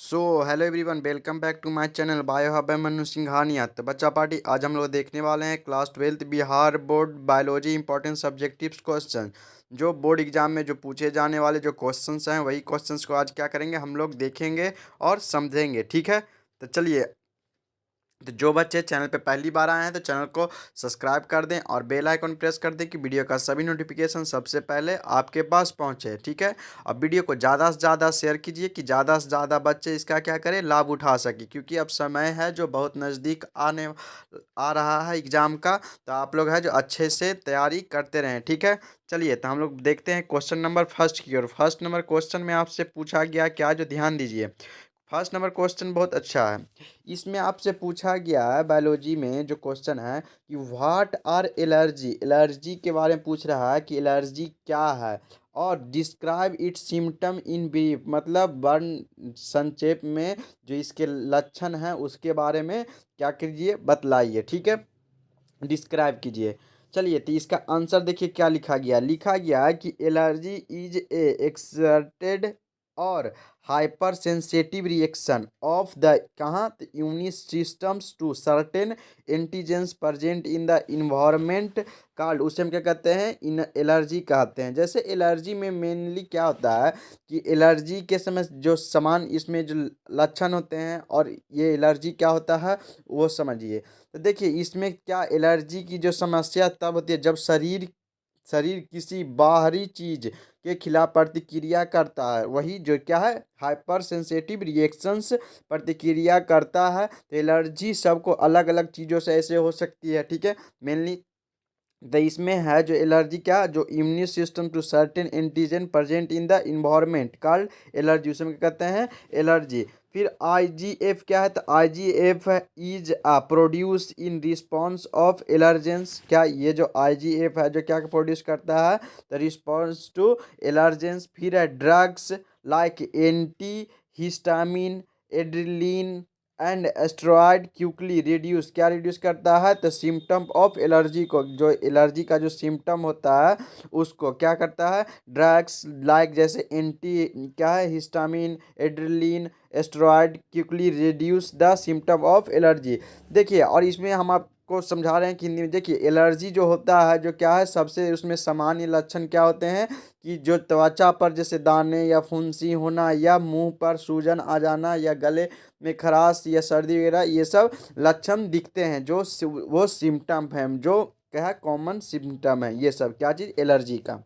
So hello everyone, welcome back to my channel bio hub है मनु सिंघानिया। तो बच्चा party, आज हम लोग देखने वाले हैं class 12th Bihar board biology important subjectives question. जो बोर्ड एग्जाम में जो पूछे जाने वाले जो क्वेश्चंस हैं वही क्वेश्चंस को आज क्या करेंगे, हम लोग देखेंगे और समझेंगे। ठीक है, तो चलिए। तो जो बच्चे चैनल पे पहली बार आए हैं तो चैनल को सब्सक्राइब कर दें और बेल आइकन प्रेस कर दें कि वीडियो का सभी नोटिफिकेशन सबसे पहले आपके पास पहुंचे। ठीक है, और वीडियो को ज़्यादा से ज़्यादा शेयर कीजिए कि ज़्यादा से ज़्यादा बच्चे इसका क्या करें, लाभ उठा सके, क्योंकि अब समय है जो बहुत नज़दीक आ रहा है एग्ज़ाम का। तो आप लोग है जो अच्छे से तैयारी करते रहें। ठीक है, चलिए तो हम लोग देखते हैं क्वेश्चन नंबर फर्स्ट की ओर। फर्स्ट नंबर क्वेश्चन में आपसे पूछा गया क्या, जो ध्यान दीजिए। फर्स्ट नंबर क्वेश्चन बहुत अच्छा है। इसमें आपसे पूछा गया है बायोलॉजी में जो क्वेश्चन है कि व्हाट आर एलर्जी। एलर्जी के बारे में पूछ रहा है कि एलर्जी क्या है, और describe it's symptom in brief, मतलब वर्ण संक्षेप में जो इसके लक्षण हैं उसके बारे में क्या कीजिए, बतलाइए। ठीक है, डिस्क्राइब कीजिए। चलिए तो इसका आंसर देखिए क्या लिखा गया है कि एलर्जी इज ए एक्सर्टेड और hypersensitive reaction of the कहाँ immune systems to certain antigens present in the environment called, उसे हम क्या कहते हैं, इन एलर्जी कहते हैं। जैसे एलर्जी में मेनली क्या होता है कि एलर्जी के समय जो समान इसमें जो लक्षण होते हैं, और ये एलर्जी क्या होता है वो समझिए। तो देखिए इसमें क्या, एलर्जी की जो समस्या तब होती है जब शरीर शरीर किसी बाहरी चीज के खिलाफ प्रतिक्रिया करता है, वही जो क्या है, हाइपर सेंसिटिव रिएक्शंस प्रतिक्रिया करता है। तो एलर्जी सबको अलग अलग चीज़ों से ऐसे हो सकती है। ठीक है, मेनली तो इसमें है जो एलर्जी क्या, जो immune system to certain antigen present in the environment called allergy, उसे हम क्या कहते हैं, एलर्जी। फिर आईजीएफ क्या है, तो IGF is produce in response of allergens. क्या ये जो आईजीएफ है जो क्या प्रोड्यूस करता है, तो रिस्पॉन्स टू एलर्जेंस। फिर है drugs like antihistamine, adrenaline and steroid quickly reduce, क्या रिड्यूस करता है, तो सिम्टम ऑफ एलर्जी को, जो एलर्जी का जो सिम्टम होता है उसको क्या करता है, ड्रग्स लाइक जैसे एंटी क्या है, histamine, adrenaline, asteroid quickly reduce the symptom of allergy. देखिए, और इसमें हम आपको समझा रहे हैं कि हिंदी में। देखिए एलर्जी जो होता है जो क्या है, सबसे उसमें सामान्य लक्षण क्या होते हैं कि जो त्वचा पर जैसे दाने या फुंसी होना, या मुंह पर सूजन आ जाना, या गले में खराश या सर्दी वगैरह, ये सब लक्षण दिखते हैं, जो वो सिम्टम है, जो क्या है, कॉमन सिम्टम है ये सब, क्या चीज़, एलर्जी का।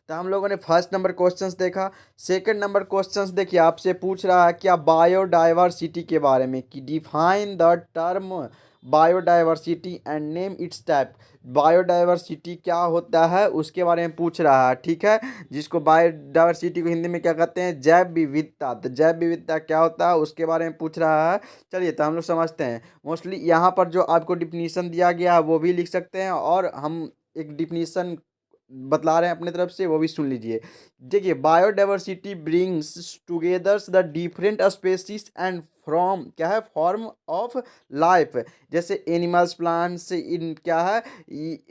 तो हम लोगों ने फर्स्ट नंबर क्वेश्चंस देखा। सेकंड नंबर क्वेश्चंस देखिए, आपसे पूछ रहा है क्या, बायोडाइवर्सिटी के बारे में, कि define the term biodiversity and name it's type. Biodiversity क्या होता है उसके बारे में पूछ रहा है। ठीक है, जिसको बायोडाइवर्सिटी को हिंदी में क्या कहते हैं, जैव विविधता। तो जैव विविधता क्या होता है उसके बारे में पूछ रहा है। चलिए तो हम लोग समझते हैं। मोस्टली यहाँ पर जो आपको डिफिनीशन दिया गया है वो भी लिख सकते हैं, और हम एक डिफिनीशन बतला रहे हैं अपने तरफ से, वो भी सुन लीजिए। देखिए, biodiversity brings together the different species and from क्या है, फॉर्म ऑफ लाइफ, जैसे एनिमल्स, प्लांट्स, इन क्या है,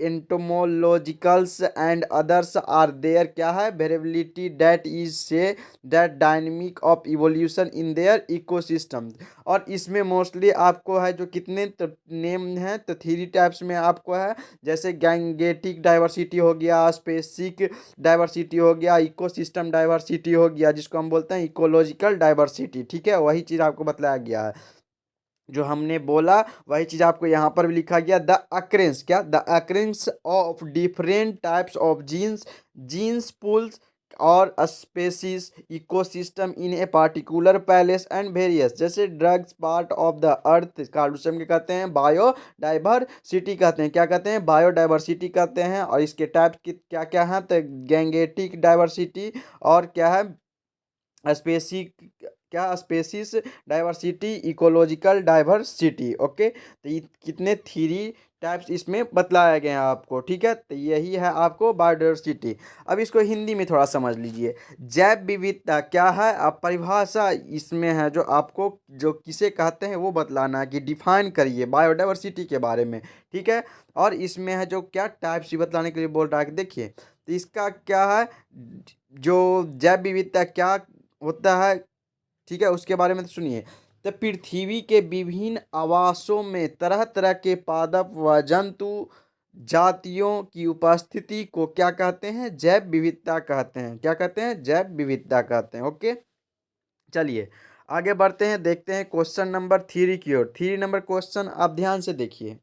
एंटोमोलॉजिकल्स एंड अदर्स आर देयर क्या है, variability that is say that dynamic of evolution in their ecosystem. और इसमें मोस्टली आपको है जो कितने तो नेम हैं, तो थ्री टाइप्स में आपको है, जैसे गैंगेटिक डाइवर्सिटी हो गया, स्पेसिक डाइवर्सिटी हो गया, इकोसिस्टम डाइवर्सिटी हो गया, जिसको हम बोलते हैं इकोलॉजिकल डाइवर्सिटी। ठीक है, वही चीज़ आपको बतलाया गया है, जो हमने बोला वही चीज़ आपको यहाँ पर भी लिखा गया। द अक्रेंस क्या, the occurrence of different types of genes, genes pools और species ecosystem in a particular place and various, जैसे drugs part of the earth कार्डुसम के कहते हैं, बायोडाइवर्सिटी कहते हैं, क्या कहते हैं, बायोडाइवर्सिटी कहते हैं। और इसके टाइप क्या क्या हैं, तो गैंगेटिक डाइवर्सिटी, और क्या है, स्पेसिक क्या, species diversity, ecological diversity. Okay, तो ये कितने थ्री टाइप्स इसमें बतलाया गया है आपको। ठीक है, तो यही है आपको बायोडाइवर्सिटी। अब इसको हिंदी में थोड़ा समझ लीजिए। जैव विविधता क्या है, अब परिभाषा इसमें है जो आपको जो किसे कहते हैं वो बतलाना है, कि डिफाइन करिए बायोडाइवर्सिटी के बारे में। ठीक है, और इसमें है जो क्या टाइप्स बतलाने के लिए बोल रहा है कि देखिए, तो इसका क्या है, जो जैव विविधता क्या होता है, ठीक है, उसके बारे में तो सुनिए। तो पृथ्वी के विभिन्न आवासों में तरह तरह के पादप व जंतु जातियों की उपस्थिति को क्या कहते हैं? जैव विविधता कहते हैं। क्या कहते हैं? जैव विविधता कहते हैं। ओके, चलिए आगे बढ़ते हैं, देखते हैं क्वेश्चन नंबर 3 की ओर। 3 नंबर क्वेश्चन आप ध्यान से देखिए।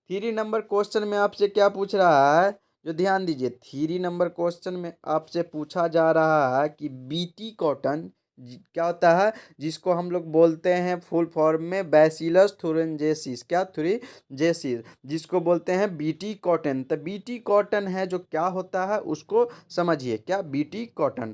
3 नंबर क्वेश्चन में आपसे क्या पूछ रहा है, जो ध्यान दीजिए। 3 नंबर क्वेश्चन में आपसे पूछा जा रहा है कि बीटी कॉटन क्या होता है, जिसको हम लोग बोलते हैं फुल फॉर्म में बैसिलस थुरिंजेसिस। क्या? थुरिंजेसिस, जिसको बोलते हैं बीटी कॉटन। तो बीटी कॉटन है जो क्या होता है उसको समझिए। क्या? BT cotton.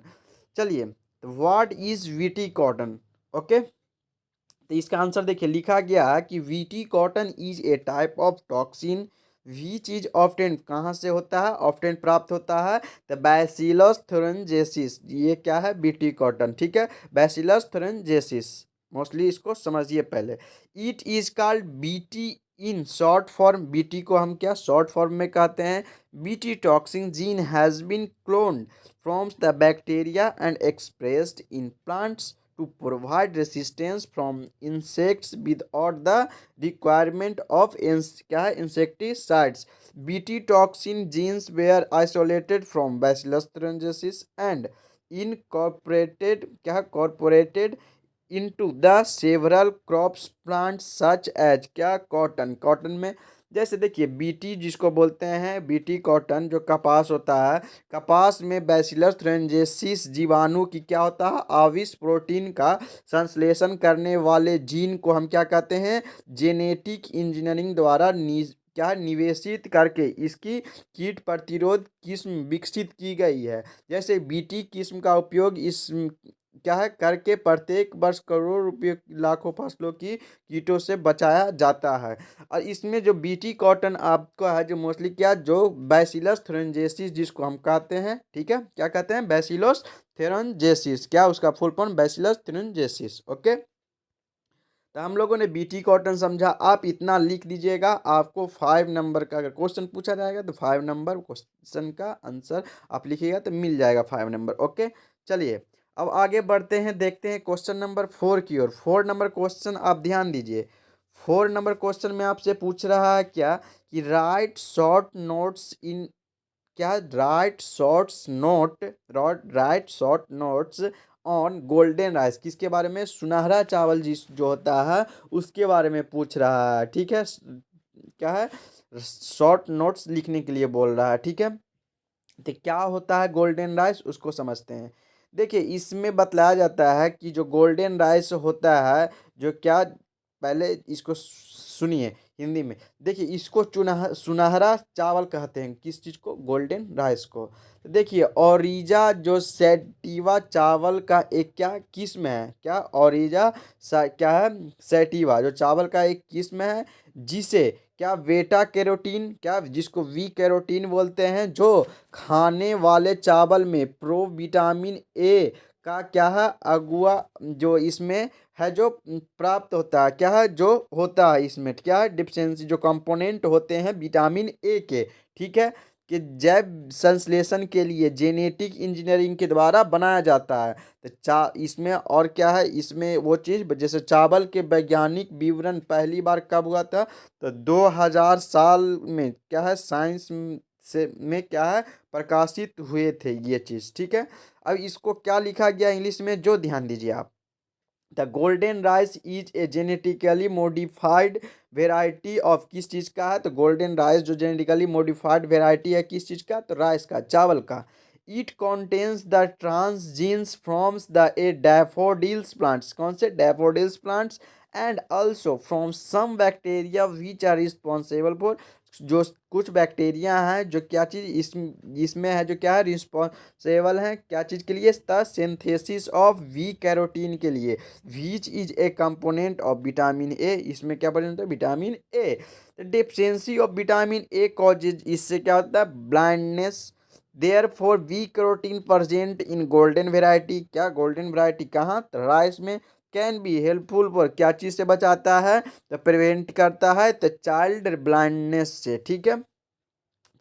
चलिए, what is BT cotton? Okay, तो इसका आंसर देखिए, लिखा गया है कि BT cotton is a type of toxin which is often, कहाँ से होता है? ऑफ्टेन प्राप्त होता है तो बैसिलस थुरिंजेसिस। ये क्या है? BT cotton. ठीक है, बैसिलस थुरिंजेसिस, मोस्टली इसको समझिए पहले। It is called BT in short form. BT को हम क्या शॉर्ट फॉर्म में कहते हैं? BT toxin gene has been cloned from the bacteria and expressed in plants to provide resistance from insects without the requirement of क्या है? insecticides. Bt toxin genes were isolated from Bacillus thuringiensis and incorporated क्या है? Incorporated into the several crops plants such as क्या? Cotton. Cotton में जैसे देखिए, BT जिसको बोलते हैं, बीटी कॉटन जो कपास होता है, कपास में बैसिलस थुरिंजेसिस जीवाणु की क्या होता है? आविष प्रोटीन का संश्लेषण करने वाले जीन को हम क्या कहते हैं? जेनेटिक इंजीनियरिंग द्वारा क्या है? निवेशित करके इसकी कीट प्रतिरोध किस्म विकसित की गई है। जैसे बीटी किस्म का उपयोग इस क्या है करके प्रत्येक वर्ष करोड़ रुपये लाखों फसलों की कीटों से बचाया जाता है। और इसमें जो बीटी कॉटन आपका है, जो मोस्टली क्या, जो बैसिलस थुरिंजेसिस जिसको हम कहते हैं, ठीक है, क्या कहते हैं? Bacillus thuringiensis. क्या उसका फुल फॉर्म? बैसिलस थुरिंजेसिस। ओके, तो हम लोगों ने बीटी कॉटन समझा। आप इतना लिख दीजिएगा, आपको 5 नंबर का अगर क्वेश्चन पूछा जाएगा तो 5 नंबर क्वेश्चन का आंसर आप लिखिएगा तो मिल जाएगा 5 नंबर। ओके, चलिए अब आगे बढ़ते हैं, देखते हैं क्वेश्चन नंबर 4 की ओर। 4 नंबर क्वेश्चन आप ध्यान दीजिए। 4 नंबर क्वेश्चन में आपसे पूछ रहा है क्या कि राइट शॉर्ट नोट्स इन क्या? Right short notes on golden rice. किसके बारे में? सुनहरा चावल जिस जो होता है उसके बारे में पूछ रहा है। ठीक है, क्या है? शॉर्ट नोट्स लिखने के लिए बोल रहा है। ठीक है, तो क्या होता है गोल्डन राइस उसको समझते हैं। देखिए, इसमें बतलाया जाता है कि जो गोल्डन राइस होता है, जो क्या, पहले इसको सुनिए हिंदी में। देखिए, इसको सुनहरा चावल कहते हैं। किस चीज़ को? गोल्डन राइस को। तो देखिए, ओरिजा जो सैटिवा चावल का एक क्या किस्म है? क्या? ओरिजा क्या है? सैटिवा जो चावल का एक किस्म है, जिसे क्या बेटा कैरोटीन, क्या जिसको वी कैरोटीन बोलते हैं, जो खाने वाले चावल में प्रो विटामिन ए का क्या है? अगुआ जो इसमें है, जो प्राप्त होता है, क्या है? जो होता है इसमें क्या है? डिफिशियंसी, जो कंपोनेंट होते हैं विटामिन ए के। ठीक है, कि जैव संश्लेषण के लिए जेनेटिक इंजीनियरिंग के द्वारा बनाया जाता है। तो इसमें और क्या है? इसमें वो चीज़, जैसे चावल के वैज्ञानिक विवरण पहली बार कब हुआ था? तो 2000 साल में क्या है? साइंस से में क्या है? प्रकाशित हुए थे ये चीज़। ठीक है, अब इसको क्या लिखा गया इंग्लिश में, जो ध्यान दीजिए आप। The golden rice is a genetically modified variety of, किस चीज़ का है? तो गोल्डन राइस जो जेनेटिकली मॉडिफाइड वेराइटी है, किस चीज़ का? तो राइस का, चावल का। It contains the transgenes froms the a daffodils plants. कौन से? Daffodils plants. And also from some bacteria which are responsible for, जो कुछ बैक्टीरिया हैं जो क्या चीज़ इसमें है, जो क्या है? रिस्पॉन्सिबल हैं क्या चीज़ के लिए? द सिंथेसिस ऑफ वी कैरोटीन के लिए, which is a component of vitamin A. इसमें क्या प्रेजेंट है? Vitamin A. Deficiency of vitamin A causes, इससे क्या होता है? ब्लाइंडनेस। देयर फॉर वी carotene present in golden variety. क्या? गोल्डन वेराइटी कहाँ? तो राइस में। कैन बी हेल्पफुल फॉर, क्या चीज़ से बचाता है? तो प्रिवेंट करता है तो चाइल्ड ब्लाइंडनेस से। ठीक है,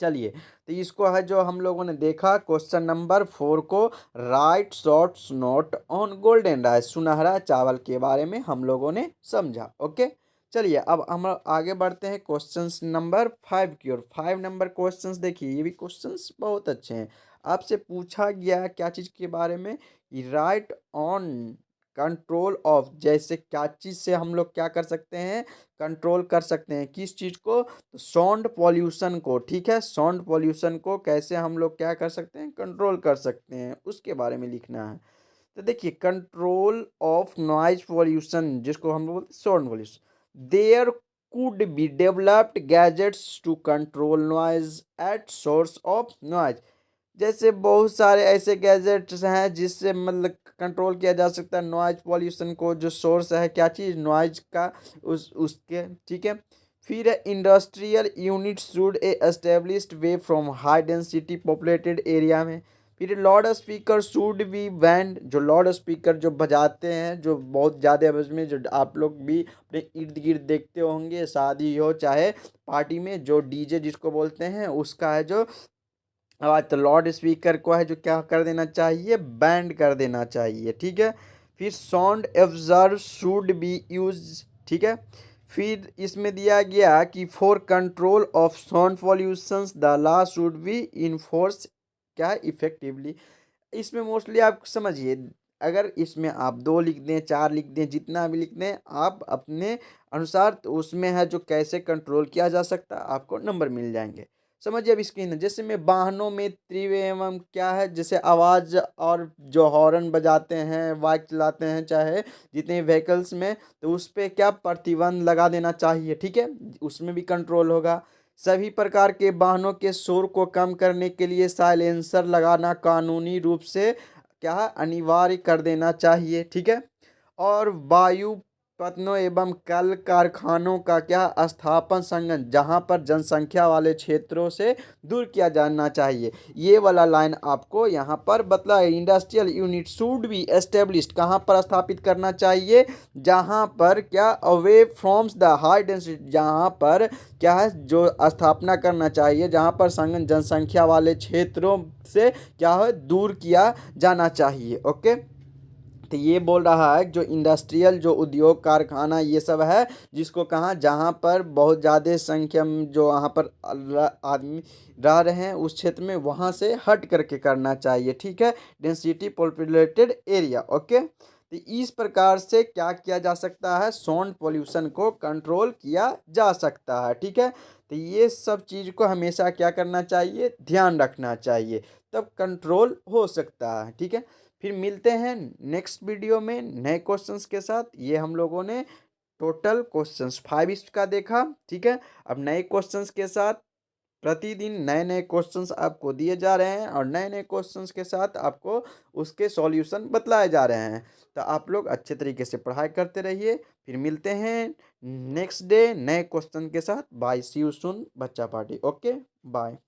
चलिए तो इसको है जो हम लोगों ने देखा क्वेश्चन नंबर 4 को, right short note on golden rice, सुनहरा चावल के बारे में हम लोगों ने समझा। ओके, चलिए अब हम आगे बढ़ते हैं क्वेश्चंस नंबर 5 की ओर। 5 नंबर क्वेश्चंस देखिए, ये भी क्वेश्चंस बहुत अच्छे हैं। आपसे पूछा गया है क्या चीज़ के बारे में, राइट ऑन कंट्रोल ऑफ, जैसे क्या चीज़ से हम लोग क्या कर सकते हैं, कंट्रोल कर सकते हैं, किस चीज़ को, तो साउंड पॉल्यूशन को। ठीक है, साउंड पॉल्यूशन को कैसे हम लोग क्या कर सकते हैं, कंट्रोल कर सकते हैं, उसके बारे में लिखना है। तो देखिए, कंट्रोल ऑफ नॉइज पॉल्यूशन, जिसको हम लोग बोलते हैं sound pollution, there could be developed gadgets to control noise at source of noise. जैसे बहुत सारे ऐसे गैजेट्स हैं जिससे मतलब कंट्रोल किया जा सकता है नॉइज पॉल्यूशन को, जो सोर्स है क्या चीज़, नॉइज का, उस उसके। ठीक है, फिर है industrial unit should A established way from high density populated area में। फिर loud speaker should be band, जो लाउड स्पीकर जो बजाते हैं, जो बहुत ज़्यादा आवाज में, जो आप लोग भी अपने इर्द गिर्द देखते होंगे, शादी हो चाहे पार्टी में, जो डीजे जिसको बोलते हैं, उसका है जो आवाज़, तो लाउड स्पीकर को है जो क्या कर देना चाहिए, बैंड कर देना चाहिए। ठीक है, फिर sound absorb should be use. ठीक है, फिर इसमें दिया गया कि for control of sound pollutions the law should be enforce, क्या इफेक्टिवली। इसमें मोस्टली आप समझिए, अगर इसमें आप 2 लिख दें, 4 लिख दें, जितना भी लिख दें आप अपने अनुसार, तो उसमें है जो कैसे कंट्रोल किया जा सकता है, आपको नंबर मिल जाएंगे। समझिए अब इसकी न, जैसे में वाहनों में तीव्र एवं क्या है, जैसे आवाज़ और जो हॉर्न बजाते हैं, बाइक चलाते हैं, चाहे जितने व्हीकल्स में, तो उस पर क्या प्रतिबंध लगा देना चाहिए। ठीक है, उसमें भी कंट्रोल होगा। सभी प्रकार के वाहनों के शोर को कम करने के लिए साइलेंसर लगाना कानूनी रूप से क्या है, अनिवार्य कर देना चाहिए। ठीक है, और वायु पत्नों एवं कल कारखानों का क्या स्थापन संगठन जहां पर जनसंख्या वाले क्षेत्रों से दूर किया जाना चाहिए। ये वाला लाइन आपको यहाँ पर बतला है, industrial unit should be established, कहाँ पर स्थापित करना चाहिए, जहाँ पर क्या, away firms the high density, जहाँ पर क्या है जो स्थापना करना चाहिए, जहाँ पर संगठन जनसंख्या वाले क्षेत्रों से क्या है दूर किया जाना चाहिए। ओके, तो ये बोल रहा है जो इंडस्ट्रियल, जो उद्योग कारखाना ये सब है, जिसको कहाँ, जहाँ पर बहुत ज़्यादा संख्या में जो वहाँ पर आदमी रह रहे हैं उस क्षेत्र में, वहाँ से हट करके करना चाहिए। ठीक है, डेंसिटी पॉपुलेटेड एरिया। ओके, तो इस प्रकार से क्या किया जा सकता है, साउंड पोल्यूशन को कंट्रोल किया जा सकता है। ठीक है, तो ये सब चीज़ को हमेशा क्या करना चाहिए, ध्यान रखना चाहिए, तब कंट्रोल हो सकता है। ठीक है, फिर मिलते हैं नेक्स्ट वीडियो में नए क्वेश्चंस के साथ। ये हम लोगों ने टोटल क्वेश्चंस 5 इसका देखा। ठीक है, अब नए क्वेश्चंस के साथ प्रतिदिन नए नए क्वेश्चंस आपको दिए जा रहे हैं, और नए नए क्वेश्चंस के साथ आपको उसके सॉल्यूशन बतलाए जा रहे हैं। तो आप लोग अच्छे तरीके से पढ़ाई करते रहिए। फिर मिलते हैं नेक्स्ट डे नए क्वेश्चन के साथ। बाय, सी यू सून बच्चा पार्टी। Okay, bye.